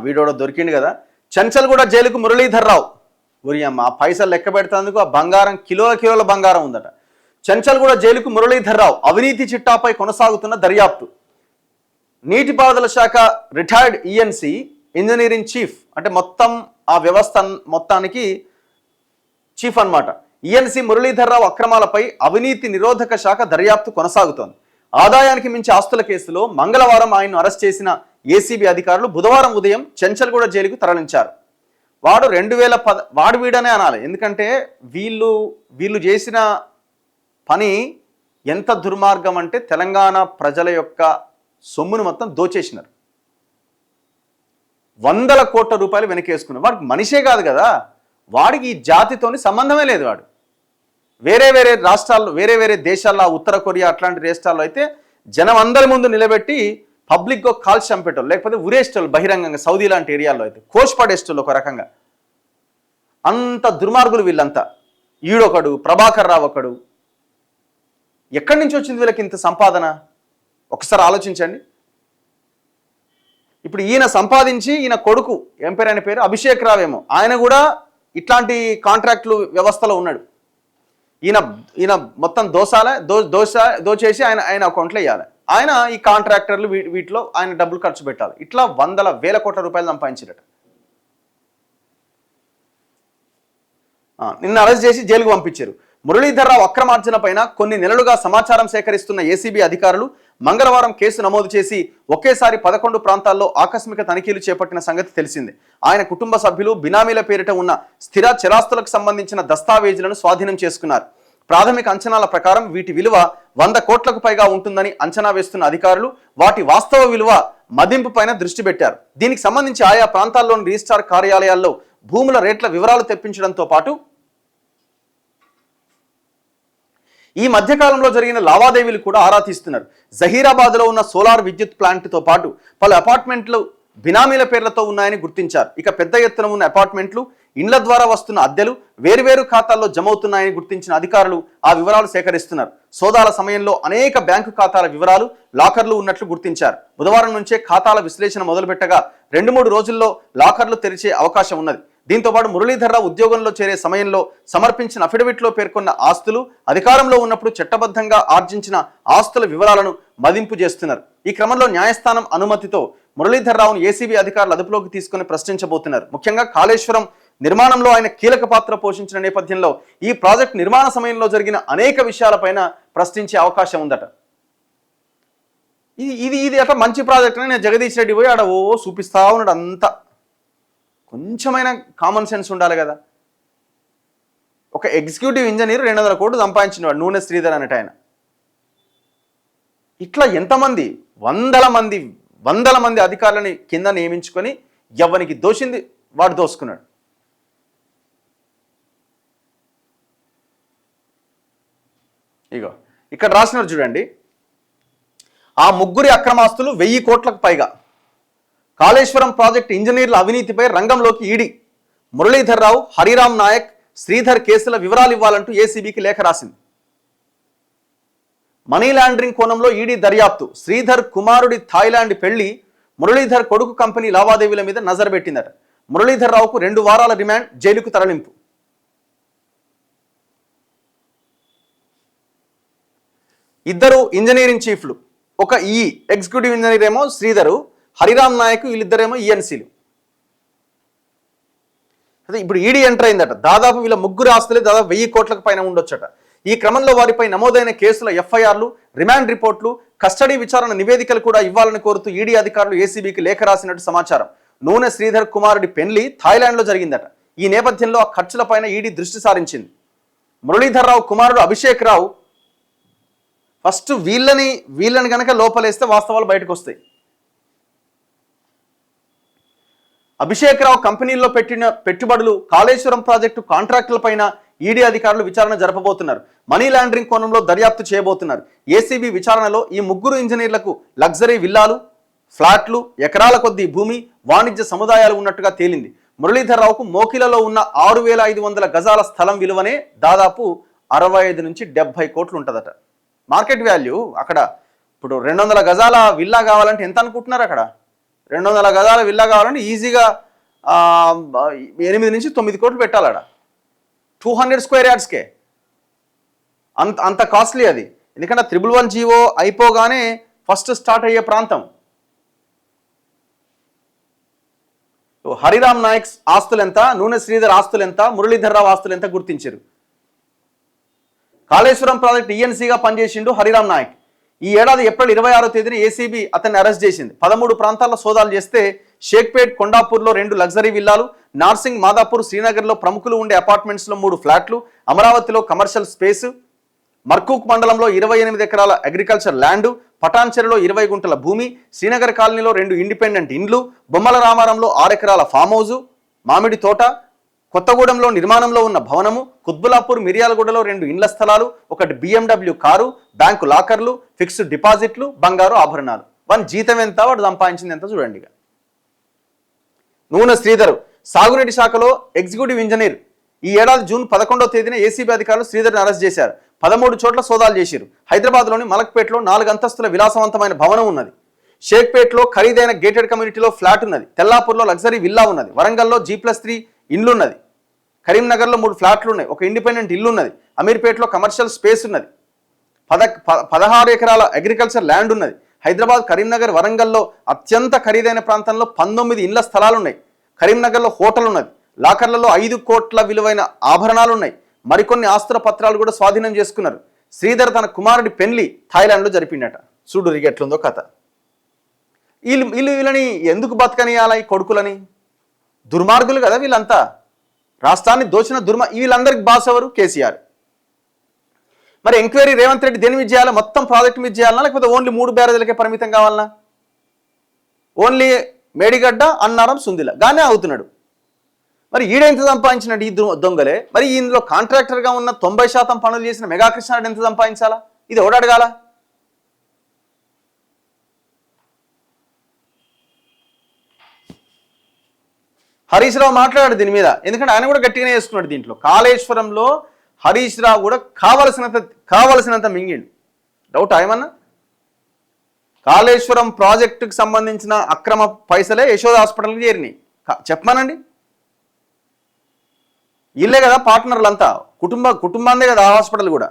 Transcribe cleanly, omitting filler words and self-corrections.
వీడోడ దొరికిండు కదా. చెంచల్గూడ జైలుకు మురళీధర్ రావు. ఉరియమ్మ ఆ పైసలు లెక్క పెడతాందుకు ఆ బంగారం కిలోల బంగారం ఉందట. చెంచల్గూడ జైలుకు మురళీధర్ రావు. అవినీతి చిట్టాపై కొనసాగుతున్న దర్యాప్తు. నీటిపారుదల శాఖ రిటైర్డ్ ఈఎన్సీ ఇంజనీరింగ్ చీఫ్, అంటే మొత్తం ఆ వ్యవస్థ మొత్తానికి చీఫ్ అన్నమాట. ఈఎన్సీ మురళీధర్ రావు అక్రమాలపై అవినీతి నిరోధక శాఖ దర్యాప్తు కొనసాగుతోంది. ఆదాయానికి మించి ఆస్తుల కేసులో మంగళవారం ఆయన్ను అరెస్ట్ చేసిన ఏసీబీ అధికారులు బుధవారం ఉదయం చెంచల్గూడ జైలుకు తరలించారు. వాడు 2010 వాడు వీడనే అనాలి, ఎందుకంటే వీళ్ళు చేసిన పని ఎంత దుర్మార్గం అంటే తెలంగాణ ప్రజల యొక్క సొమ్మును మొత్తం దోచేసినారు. 100 కోట్ల రూపాయలు వెనకేసుకున్నారు. వాడికి మనిషే కాదు కదా, వాడికి ఈ జాతితోని సంబంధమే లేదు. వాడు వేరే రాష్ట్రాల్లో వేరే దేశాల్లో, ఉత్తర కొరియా అట్లాంటి దేశాల్లో అయితే జనం అందరి ముందు నిలబెట్టి పబ్లిక్గా కాల్చి చంపేటోళ్ళు, లేకపోతే ఉరేస్టోళ్ళు బహిరంగంగా. సౌదీ లాంటి ఏరియాల్లో అయితే కోషపడేస్టోళ్ళు ఒక రకంగా. అంత దుర్మార్గులు వీళ్ళంతా. ఈడొకడు, ప్రభాకర్ రావు ఒకడు. ఎక్కడి నుంచి వచ్చింది వీళ్ళకి ఇంత సంపాదన? ఒకసారి ఆలోచించండి. ఇప్పుడు ఈయన సంపాదించి, ఈయన కొడుకు ఏం పేరు, ఆయన పేరు అభిషేక్ రావేమో, ఆయన కూడా ఇట్లాంటి కాంట్రాక్టులు వ్యవస్థలో ఉన్నాడు. ఈయన మొత్తం దోచేసి ఆయన అకౌంట్లో వేయాలి. ఆయన ఈ కాంట్రాక్టర్లు వీటిలో ఆయన డబ్బులు ఖర్చు పెట్టాలి. ఇట్లా 100,000 కోట్ల రూపాయలు సంపాదించారట. నిన్న అరెస్ట్ చేసి జైలుకు పంపించారు. మురళీధర్ రావు అక్రమార్జన పైన కొన్ని నెలలుగా సమాచారం సేకరిస్తున్న ఏసీబీ అధికారులు మంగళవారం కేసు నమోదు చేసి ఒకేసారి 11 ప్రాంతాల్లో ఆకస్మిక తనిఖీలు చేపట్టిన సంగతి తెలిసిందే. ఆయన కుటుంబ సభ్యులు బినామీల పేరిట ఉన్న స్థిర చరాస్తులకు సంబంధించిన దస్తావేజులను స్వాధీనం చేసుకున్నారు. ప్రాథమిక అంచనాల ప్రకారం వీటి విలువ 100 కోట్లకు పైగా ఉంటుందని అంచనా వేస్తున్న అధికారులు వాటి వాస్తవ విలువ మదింపు పైన దృష్టి పెట్టారు. దీనికి సంబంధించి ఆయా ప్రాంతాల్లోని రిజిస్ట్రార్ కార్యాలయాల్లో భూముల రేట్ల వివరాలు తెప్పించడంతో పాటు ఈ మధ్యకాలంలో జరిగిన లావాదేవీలు కూడా ఆరా తీస్తున్నారు. జహీరాబాద్లో ఉన్న సోలార్ విద్యుత్ ప్లాంట్తో పాటు పలు అపార్ట్మెంట్లు బినామీల పేర్లతో ఉన్నాయని గుర్తించారు. ఇక పెద్ద ఎత్తున ఉన్న అపార్ట్మెంట్లు, ఇండ్ల ద్వారా వస్తున్న అద్దెలు వేరువేరు ఖాతాల్లో జమవుతున్నాయని గుర్తించిన అధికారులు ఆ వివరాలు సేకరిస్తున్నారు. సోదాల సమయంలో అనేక బ్యాంకు ఖాతాల వివరాలు, లాకర్లు ఉన్నట్లు గుర్తించారు. బుధవారం నుంచే ఖాతాల విశ్లేషణ మొదలుపెట్టగా 2-3 రోజుల్లో లాకర్లు తెరిచే అవకాశం ఉన్నది. దీంతో పాటు మురళీధర్ రావు ఉద్యోగంలో చేరే సమయంలో సమర్పించిన అఫిడవిట్లో పేర్కొన్న ఆస్తులు, అధికారంలో ఉన్నప్పుడు చట్టబద్ధంగా ఆర్జించిన ఆస్తుల వివరాలను మదింపు చేస్తున్నారు. ఈ క్రమంలో న్యాయస్థానం అనుమతితో మురళీధర్ రావును ఏసీబీ అధికారులు అదుపులోకి తీసుకుని ప్రశ్నించబోతున్నారు. ముఖ్యంగా కాళేశ్వరం నిర్మాణంలో ఆయన కీలక పాత్ర పోషించిన నేపథ్యంలో ఈ ప్రాజెక్ట్ నిర్మాణ సమయంలో జరిగిన అనేక విషయాలపైన ప్రశ్నించే అవకాశం ఉందట. ఇది అట్లా మంచి ప్రాజెక్ట్ అని నేను జగదీష్ రెడ్డి పోయి ఆడ చూపిస్తా ఉన్నాడు. అంతా కొంచెమైనా కామన్ సెన్స్ ఉండాలి కదా. ఒక ఎగ్జిక్యూటివ్ ఇంజనీర్ 200 కోట్లు సంపాదించినవాడు నూనె శ్రీధర్ అనేట ఆయన. ఇట్లా ఎంతమంది వందల మంది అధికారులని కింద నియమించుకొని ఎవరికి దోషింది వాడు దోసుకున్నాడు. ఇగో ఇక్కడ రాసినారు చూడండి. ఆ ముగ్గురి అక్రమాస్తులు 1000 కోట్లకు పైగా. కాళేశ్వరం ప్రాజెక్టు ఇంజనీర్ల అవినీతిపై రంగంలోకి ఈడీ. మురళీధర్ రావు, హరిరామ్ నాయక్, శ్రీధర్ కేసుల వివరాలు ఇవ్వాలంటూ ఏసీబీకి లేఖ రాసింది. మనీ లాండరింగ్ కోణంలో ఈడీ దర్యాప్తు. శ్రీధర్ కుమారుడి థాయిలాండ్ పెళ్లి, మురళీధర్ కొడుకు కంపెనీ లావాదేవీల మీద నజరు పెట్టిందట. మురళీధర్ రావుకు 2 వారాల రిమాండ్, జైలుకు తరలింపు. ఇద్దరు ఇంజనీరింగ్ చీఫ్లు, ఒక ఎగ్జిక్యూటివ్ ఇంజనీర్ ఏమో శ్రీధరు, హరిరామ్ నాయక్, వీళ్ళిద్దరేమో ఈఎన్సీలు. అదే ఇప్పుడు ఈడీ ఎంటర్ అయిందట. దాదాపు వీళ్ళ ముగ్గురు ఆస్తులే దాదాపు 1000 కోట్లకు పైన ఉండొచ్చట. ఈ క్రమంలో వారిపై నమోదైన కేసుల ఎఫ్ఐఆర్లు, రిమాండ్ రిపోర్ట్లు, కస్టడీ విచారణ నివేదికలు కూడా ఇవ్వాలని కోరుతూ ఈడీ అధికారులు ఏసీబీకి లేఖ రాసినట్టు సమాచారం. నూనె శ్రీధర్ కుమారుడి పెళ్లి థాయిలాండ్లో జరిగిందట. ఈ నేపథ్యంలో ఆ ఖర్చులపైన ఈడీ దృష్టి సారించింది. మురళీధర్ రావు కుమారుడు అభిషేక్ రావు ఫస్ట్ వీళ్ళని కనుక లోపలేస్తే వాస్తవాలు బయటకు వస్తాయి. అభిషేక్ రావు కంపెనీల్లో పెట్టిన పెట్టుబడులు, కాళేశ్వరం ప్రాజెక్టు కాంట్రాక్టులపైన ఈడీ అధికారులు విచారణ జరపబోతున్నారు. మనీ లాండరింగ్ కోణంలో దర్యాప్తు చేయబోతున్నారు. ఏసీబీ విచారణలో ఈ ముగ్గురు ఇంజనీర్లకు లగ్జరీ విల్లాలు, ఫ్లాట్లు, ఎకరాల కొద్దీ భూమి, వాణిజ్య సముదాయాలు ఉన్నట్టుగా తేలింది. మురళీధర్ రావుకు మోకిలలో ఉన్న 6500 గజాల స్థలం విలువనే దాదాపు 65 నుంచి 70 కోట్లు ఉంటుందట. మార్కెట్ వాల్యూ అక్కడ ఇప్పుడు 200 గజాల విల్లా కావాలంటే ఎంత అనుకుంటున్నారు? అక్కడ 200 గజాల విల్లా కావాలంటే ఈజీగా 8 నుంచి 9 కోట్లు పెట్టాలడ 200 స్క్వేర్ యార్డ్స్కే అంత కాస్ట్లీ అది. ఎందుకంటే 111 జీవో అయిపోగానే ఫస్ట్ స్టార్ట్ అయ్యే ప్రాంతం. హరిరామ్ నాయక్ ఆస్తులు ఎంత, నూనె శ్రీధర్ ఆస్తులు ఎంత, మురళీధర్రావు ఆస్తులు ఎంత గుర్తించారు. కాళేశ్వరం ప్రాజెక్ట్ ఈఎన్సీగా పనిచేసిండు హరిరామ్ నాయక్. ఈ ఏడాది ఏప్రిల్ 26వ తేదీన ఏసీబీ అతన్ని అరెస్ట్ చేసింది. 13 ప్రాంతాల్లో సోదాలు చేస్తే షేక్పేట్, కొండాపూర్లో 2 లగ్జరీ విల్లాలు, నార్సింగ్, మాదాపూర్, శ్రీనగర్లో ప్రముఖులు ఉండే అపార్ట్మెంట్స్లో 3 ఫ్లాట్లు, అమరావతిలో కమర్షియల్ స్పేస్, మర్కూక్ మండలంలో 28 ఎకరాల అగ్రికల్చర్ ల్యాండ్, పటాన్చెరులో 20 గుంటల భూమి, శ్రీనగర్ కాలనీలో 2 ఇండిపెండెంట్ ఇండ్లు, బొమ్మల రామారంలో 6 ఎకరాల ఫామ్ హౌజు, మామిడి తోట, కొత్తగూడెంలో నిర్మాణంలో ఉన్న భవనము, కుత్బులాపూర్, మిర్యాలగూడలో 2 ఇండ్ల స్థలాలు, 1 BMW కారు, బ్యాంకు లాకర్లు, ఫిక్స్డ్ డిపాజిట్లు, బంగారు ఆభరణాలు. వాని జీతం ఎంత, వాడు సంపాదించింది ఎంత చూడండి. నూనె శ్రీధర్ సాగునీటి శాఖలో ఎగ్జిక్యూటివ్ ఇంజనీర్. ఈ ఏడాది జూన్ 11వ తేదీన ఏసీబీ అధికారులు శ్రీధర్ని అరెస్ట్ చేశారు. 13 చోట్ల సోదాలు చేశారు. హైదరాబాద్లోని మలక్పేటలో 4 అంతస్తుల విలాసవంతమైన భవనం ఉన్నది. షేక్పేట్లో ఖరీదైన గేటెడ్ కమ్యూనిటీలో ఫ్లాట్ ఉన్నది. తెల్లాపూర్లో లగ్జరీ విల్లా ఉన్నది. వరంగల్లో G+3 ఇల్లు ఉన్నది. కరీంనగర్లో 3 ఫ్లాట్లు ఉన్నాయి. 1 ఇండిపెండెంట్ ఇల్లు ఉన్నది. అమీర్పేటలో కమర్షియల్ స్పేస్ ఉన్నది. 16 ఎకరాల అగ్రికల్చర్ ల్యాండ్ ఉన్నది. హైదరాబాద్, కరీంనగర్, వరంగల్లో అత్యంత ఖరీదైన ప్రాంతంలో 19 ఇండ్ల స్థలాలు ఉన్నాయి. కరీంనగర్లో హోటల్ ఉన్నది. లాకర్లలో 5 కోట్ల విలువైన ఆభరణాలు ఉన్నాయి. మరికొన్ని ఆస్తుల పత్రాలు కూడా స్వాధీనం చేసుకున్నారు. శ్రీధర్ తన కుమారుడి పెళ్లి థాయిలాండ్లో జరిపిండట. చూడు ఎట్లుందో కథ. వీళ్ళని ఎందుకు బతకనియాల ఈ కొడుకులని? దుర్మార్గులు కదా వీళ్ళంతా. రాష్ట్రాన్ని దోచిన వీళ్ళందరికి బాస్ ఎవరు? కేసీఆర్. మరి ఎంక్వైరీ రేవంత్ రెడ్డి దేని మీద చేయాలా? మొత్తం ప్రాజెక్ట్ మీద చేయాలన్నా, లేకపోతే ఓన్లీ 3 బ్యారేజీలకే పరిమితం కావాలన్నా? ఓన్లీ మేడిగడ్డ, అన్నారం, సుందిల గానే అవుతున్నాడు. మరి ఈడెంత సంపాదించినట్టు ఈ దొంగలే. మరి ఇందులో కాంట్రాక్టర్గా ఉన్న 90% పనులు చేసిన మెగా కృష్ణారెడ్డి ఎంత సంపాదించాలా? ఇది ఎవడు అడగాల? హరీష్ రావు మాట్లాడాడు దీని మీద. ఎందుకంటే ఆయన కూడా గట్టిగానే చేసుకున్నాడు దీంట్లో. కాళేశ్వరంలో హరీష్ రావు కూడా కావలసినంత మింగిండు. డౌట్ ఏమన్నా? కాళేశ్వరం ప్రాజెక్టుకు సంబంధించిన అక్రమ పైసలే యశోద హాస్పిటల్కి చేరినాయి. చెప్పమానండి. వీళ్ళే కదా పార్ట్నర్లంతా, కుటుంబాందే కదా ఆ హాస్పిటల్ కూడా.